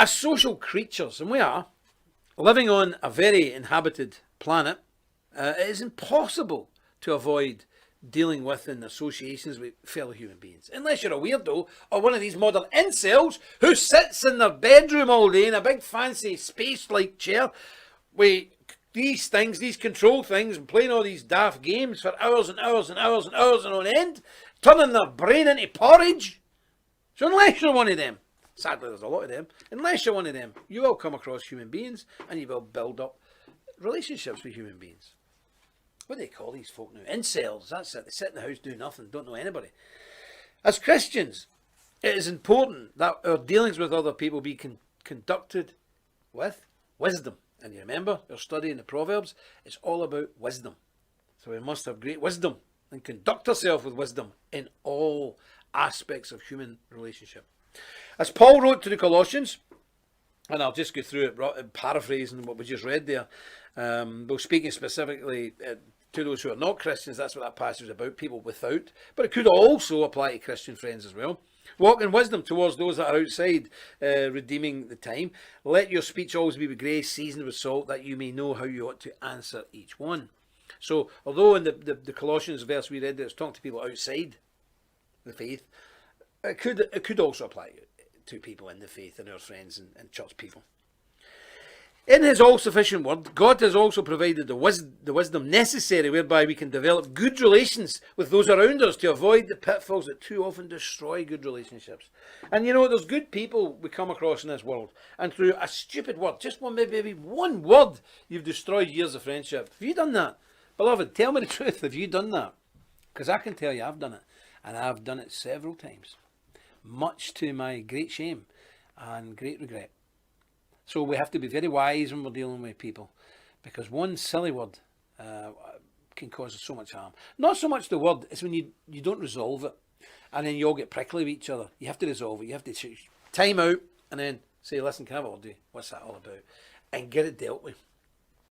As social creatures, and we are, living on a very inhabited planet, it is impossible to avoid dealing with and associations with fellow human beings. Unless you're a weirdo or one of these modern incels who sits in their bedroom all day in a big fancy space-like chair with these things, these control things, and playing all these daft games for hours and hours and hours and hours and on end, turning their brain into porridge. So unless you're one of them, sadly there's a lot of them, unless you're one of them, you will come across human beings and you will build up relationships with human beings. What do they call these folk now? Incels, that's it. They sit in the house, do nothing, don't know anybody. As Christians, it is important that our dealings with other people be conducted with wisdom. And you remember, our study in the Proverbs, it's all about wisdom. So we must have great wisdom and conduct ourselves with wisdom in all aspects of human relationship. As Paul wrote to the Colossians, and I'll just go through it, paraphrasing what we just read there, though speaking specifically to those who are not Christians, that's what that passage is about, people without. But it could also apply to Christian friends as well. Walk in wisdom towards those that are outside, redeeming the time. Let your speech always be with grace, seasoned with salt, that you may know how you ought to answer each one. So, although in the Colossians verse we read, it's talking to people outside the faith, it could also apply to people in the faith and our friends and church people. In his all-sufficient word, God has also provided the wisdom necessary whereby we can develop good relations with those around us to avoid the pitfalls that too often destroy good relationships. And you know, there's good people we come across in this world, and through a stupid word, just maybe one word, you've destroyed years of friendship. Have you done that? Beloved, tell me the truth, have you done that? Because I can tell you I've done it, and I've done it several times, much to my great shame and great regret. So we have to be very wise when we're dealing with people, because one silly word can cause us so much harm. Not so much the word, it's when you don't resolve it, and then you all get prickly with each other. You have to resolve it. You have to time out and then say, listen, can I have a word with you? What's that all about? And get it dealt with.